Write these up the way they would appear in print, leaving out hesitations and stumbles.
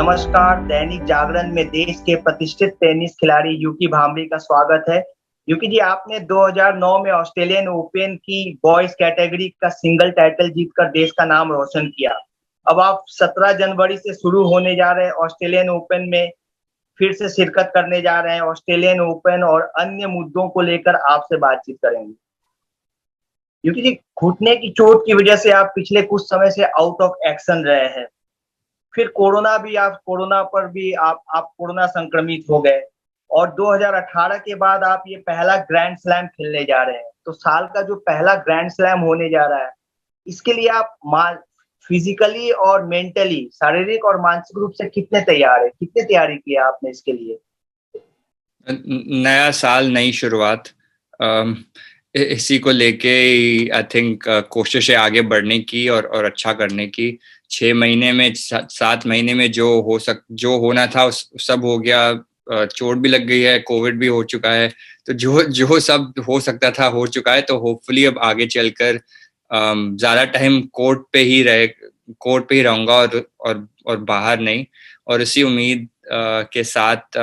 नमस्कार। दैनिक जागरण में देश के प्रतिष्ठित टेनिस खिलाड़ी यूकी भांबरी का स्वागत है। यूकी जी, आपने 2009 में ऑस्ट्रेलियन ओपन की बॉयज कैटेगरी का सिंगल टाइटल जीतकर देश का नाम रोशन किया। अब आप 17 जनवरी से शुरू होने जा रहे ऑस्ट्रेलियन ओपन में फिर से शिरकत करने जा रहे हैं। ऑस्ट्रेलियन ओपन और अन्य मुद्दों को लेकर आपसे बातचीत करेंगे। यूकी जी, घुटने की चोट की वजह से आप पिछले कुछ समय से आउट ऑफ एक्शन रहे हैं। फिर कोरोना पर भी आप कोरोना संक्रमित हो गए और 2018 के बाद आप ये पहला ग्रैंड स्लैम खेलने जा रहे हैं। तो साल का जो पहला ग्रैंड स्लैम होने जा रहा है, इसके लिए आप फिजिकली और मेंटली, शारीरिक और मानसिक रूप से कितने तैयार है? कितने तैयारी की है आपने इसके लिए? नया साल, नई शुरुआत, इसी को लेके आई थिंक कोशिश है आगे बढ़ने की और अच्छा करने की। 6 महीने में 7 महीने में जो होना था सब हो गया। चोट भी लग गई है, कोविड भी हो चुका है, तो जो सब हो सकता था हो चुका है। तो होपफुली अब आगे चलकर ज्यादा टाइम कोर्ट पे ही रहूंगा और बाहर नहीं। और इसी उम्मीद के साथ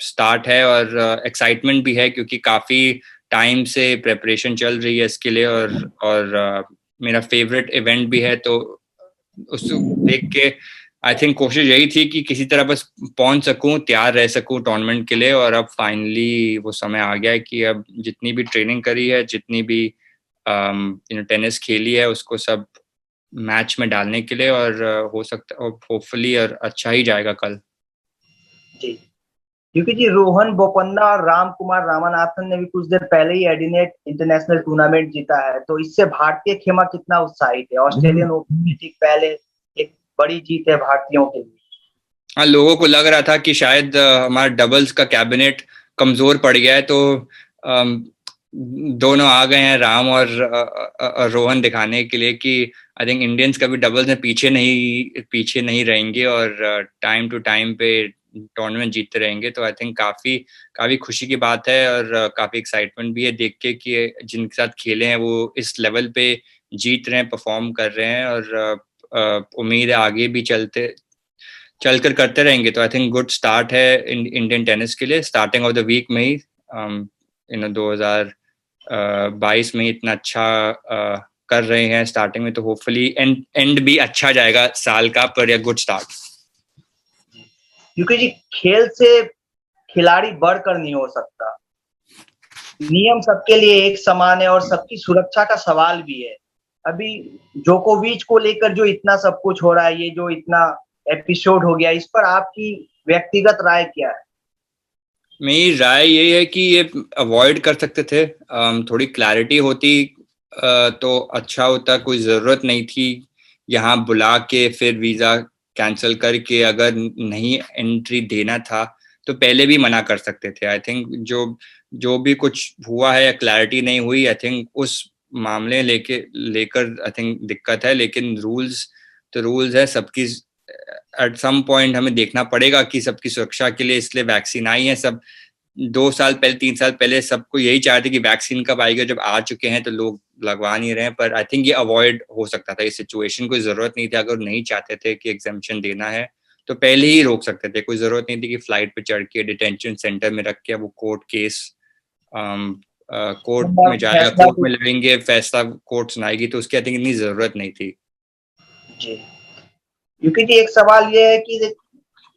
स्टार्ट है और एक्साइटमेंट भी है, क्योंकि काफी टाइम से प्रेपरेशन चल रही है इसके लिए और मेरा फेवरेट इवेंट भी है। तो उसको देख के आई थिंक कोशिश यही थी कि किसी तरह बस पहुंच सकूं, तैयार रह सकूं टूर्नामेंट के लिए। और अब फाइनली वो समय आ गया है कि अब जितनी भी ट्रेनिंग करी है, जितनी भी टेनिस खेली है, उसको सब मैच में डालने के लिए। और हो सकता है होपफुली और अच्छा ही जाएगा कल। जी, क्योंकि जी रोहन बोपन्ना और राम कुमार रामनाथन ने भी कुछ देर पहले ही एडिलेड इंटरनेशनल टूर्नामेंट जीता है। तो इससे भारतीय खेमा कितना उत्साहित है? ऑस्ट्रेलियन ओपन के ठीक पहले एक बड़ी जीत है भारतीयों के लिए। हाँ, लोगों को लग रहा था कि शायद हमारा डबल्स का कैबिनेट कमजोर पड़ गया है, तो दोनों आ गए हैं, राम और रोहन, दिखाने के लिए कि आई थिंक इंडियंस कभी डबल्स में पीछे नहीं रहेंगे और टाइम टू टाइम पे टूर्नामेंट जीतते रहेंगे। तो आई थिंक काफी खुशी की बात है और काफी एक्साइटमेंट भी है देख के कि जिनके साथ खेले हैं वो इस लेवल पे जीत रहे हैं, परफॉर्म कर रहे हैं। और उम्मीद है आगे भी चलकर करते रहेंगे। तो आई थिंक गुड स्टार्ट है इंडियन टेनिस के लिए। स्टार्टिंग ऑफ द वीक में ही 2022 में इतना अच्छा कर रहे हैं स्टार्टिंग में, तो होपफुली एंड भी अच्छा जाएगा साल का, पर या गुड स्टार्ट। क्योंकि जी खेल से खिलाड़ी बढ़कर नहीं हो सकता। नियम सबके लिए एक समान है और सबकी सुरक्षा का सवाल भी है। अभी जोकोविच को लेकर जो इतना सब कुछ हो रहा है, ये जो इतना एपिसोड हो गया, इस पर आपकी व्यक्तिगत राय क्या है? मेरी राय यही है कि ये अवॉइड कर सकते थे। थोड़ी क्लैरिटी होती तो अच्छा होता। कोई ज़रूरत नहीं थी यहाँ बुला के फिर वीज़ा कैंसिल करके, अगर नहीं एंट्री देना था तो पहले भी मना कर सकते थे। आई थिंक जो भी कुछ हुआ है या क्लैरिटी नहीं हुई, आई थिंक उस मामले लेकर आई थिंक दिक्कत है। लेकिन रूल्स तो रूल्स है सबकी। एट सम पॉइंट हमें देखना पड़ेगा कि सबकी सुरक्षा के लिए इसलिए वैक्सीन आई है। सब 2 साल पहले, 3 साल पहले सबको यही चाहते कि वैक्सीन कब आएगा। जब आ चुके हैं तो लोग लगवा नहीं रहे हैं। पर आई थिंक ये अवॉइड हो सकता था, इस सिचुएशन कोई जरूरत नहीं थी। अगर नहीं चाहते थे कि एग्जाम्पशन देना है तो पहले ही रोक सकते थे। कोई जरूरत नहीं थी कि फ्लाइट पे चढ़ के डिटेंशन सेंटर में रख के वो कोर्ट केस कोर्ट में जाएगा, कोर्ट में लड़ेंगे, फैसला कोर्ट सुनाएगी। तो उसकी आई थिंक इतनी जरूरत नहीं थी। जी, क्योंकि एक सवाल ये है कि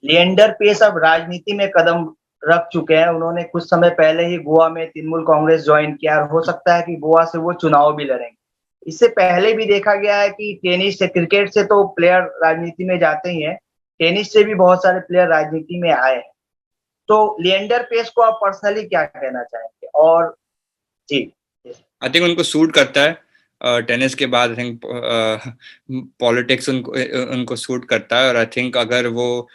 लिएंडर पेस अब राजनीति में कदम रख चुके हैं। उन्होंने कुछ समय पहले ही गोवा में तृणमूल कांग्रेस ज्वाइन किया और हो सकता है कि गोवा से वो चुनाव भी लड़ेंगे। इससे पहले भी देखा गया है कि टेनिस से, क्रिकेट से तो प्लेयर राजनीति में जाते ही हैं, टेनिस से भी बहुत सारे प्लेयर राजनीति में आए हैं। तो लिएंडर पेस को आप पर्सनली क्या कहना चाहेंगे? और जी, आई थिंक उनको सूट करता है। टेनिस के बाद आई थिंक पॉलिटिक्स उनको सूट करता है। और आई थिंक अगर वो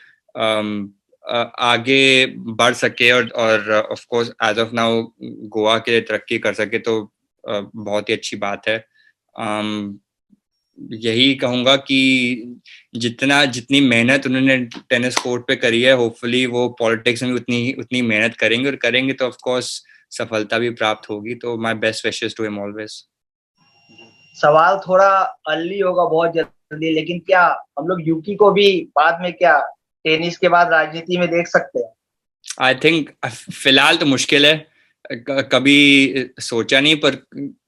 आगे बढ़ सके और of course as of now Goa के लिए तरक्की कर सके तो बहुत ही अच्छी बात है। यही कहूंगा कि जितनी मेहनत उन्होंने टेनिस कोर्ट पे करी है, होपफुली वो पॉलिटिक्स में उतनी मेहनत करेंगे, और करेंगे तो ऑफ कोर्स सफलता भी प्राप्त होगी। तो my best wishes to him always. सवाल थोड़ा अर्ली होगा, बहुत जल्दी, लेकिन क्या हम लोग यूकी को भी बाद में क्या टेनिस के बाद राजनीति में देख सकते हैं? आई थिंक फिलहाल तो मुश्किल है, कभी सोचा नहीं, पर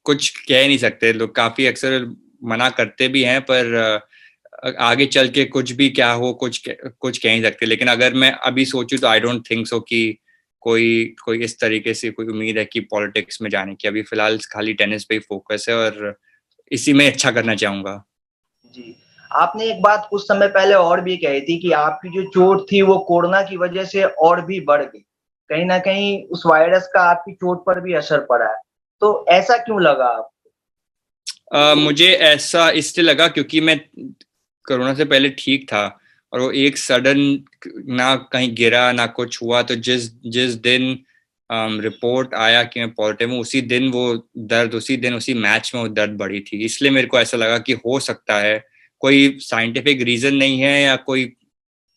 कुछ कह नहीं सकते। लोग काफी अक्सर मना करते भी हैं, पर आगे चल के कुछ भी क्या हो, कुछ कह नहीं सकते। लेकिन अगर मैं अभी सोचूं तो आई डोंट थिंक सो कि कोई कोई इस तरीके से कोई उम्मीद है कि पॉलिटिक्स में जाने की। अभी फिलहाल खाली टेनिस पे ही फोकस है और इसी में अच्छा करना चाहूंगा। जी, आपने एक बात कुछ समय पहले और भी कही थी कि आपकी जो चोट थी वो कोरोना की वजह से और भी बढ़ गई। कहीं ना कहीं उस वायरस का आपकी चोट पर भी असर पड़ा है, तो ऐसा क्यों लगा आपको? मुझे ऐसा इसलिए लगा क्योंकि मैं कोरोना से पहले ठीक था, और वो एक सडन ना कहीं गिरा ना कुछ हुआ, तो जिस जिस दिन रिपोर्ट आया कि मैं पॉजिटिव हूँ, उसी दिन वो दर्द, उसी दिन उसी मैच में वो दर्द बढ़ी थी। इसलिए मेरे को ऐसा लगा कि हो सकता है, कोई साइंटिफिक रीजन नहीं है या कोई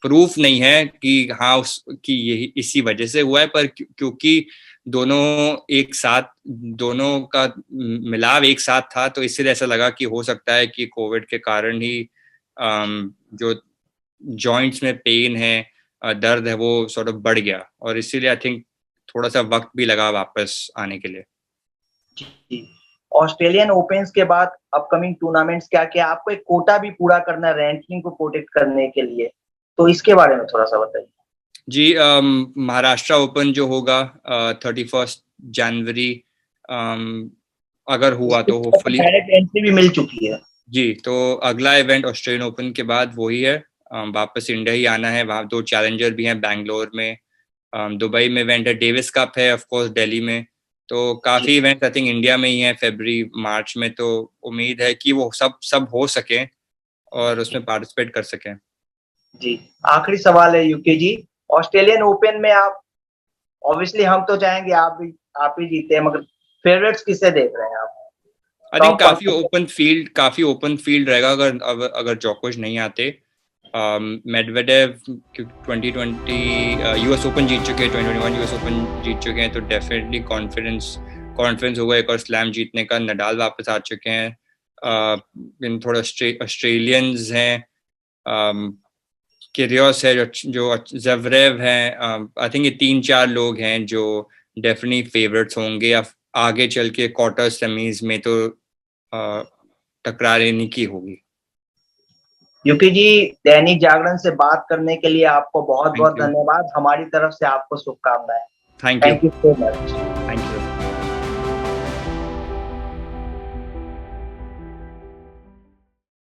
प्रूफ नहीं है कि हाँ कि यही इसी वजह से हुआ है, पर क्योंकि दोनों एक साथ, दोनों का मिलाव एक साथ था, तो इसलिए ऐसा लगा कि हो सकता है कि कोविड के कारण ही जो जॉइंट्स में पेन है, दर्द है, वो सॉर्ट ऑफ बढ़ गया, और इसीलिए आई थिंक थोड़ा सा वक्त भी लगा वापस आने के लिए। जी, ऑस्ट्रेलियन ओपन्स के बाद अपकमिंग टूर्नामेंट्स क्या-क्या, आपको एक कोटा भी पूरा करना है रैंकिंग को प्रोटेक्ट करने के लिए, तो इसके बारे में थोड़ा-सा बताइए? जी, महाराष्ट्र ओपन जो होगा 31 जनवरी, अगर हुआ इसके तो लिए आपको होपफुली। डायरेक्ट एंट्री भी मिल चुकी है। जी, तो अगला इवेंट ऑस्ट्रेलियन ओपन के बाद वही है। वापस इंडिया ही आना है। वहाँ 2 चैलेंजर भी हैं बैंगलोर में, दुबई में इवेंट है, डेविस कप है ऑफ कोर्स दिल्ली में। तो जी, काफ़ी इवेंट आई थिंक इंडिया में ही है फरवरी मार्च में, तो उम्मीद है कि वो सब सब हो सकें और उसमें पार्टिसिपेट कर सकें। जी। आखिरी सवाल है यूके जी, ऑस्ट्रेलियन ओपन में आप ऑब्वियसली हम तो चाहेंगे आप ही जीते, मगर फेवरेट्स किसे देख रहे हैं आप? आई थिंक टॉप कौन-सा? काफ़ी ओपन फील्ड रहेगा अगर जोकोविच नहीं आते। मेडवेडेव 2020 यूएस ओपन जीत चुके हैं, 2021 यूएस ओपन जीत चुके हैं, तो डेफिनेटली कॉन्फिडेंस होगा एक और स्लैम जीतने का। नडाल वापस आ चुके हैं। इन थोड़ा ऑस्ट्रेलियंस हैं, किरियोस है, जो ज़वेरेव हैं। आई थिंक ये 3-4 लोग हैं जो डेफिनेटली फेवरेट्स होंगे, या आगे चल के क्वार्टर सेमीज में तो टकरार इन्हीं की होगी। यूके जी, दैनिक जागरण से बात करने के लिए आपको थैंक बहुत-बहुत यू। धन्यवाद। हमारी तरफ से आपको शुभकामनाएँ। Thank you. Thank you so much. Thank you.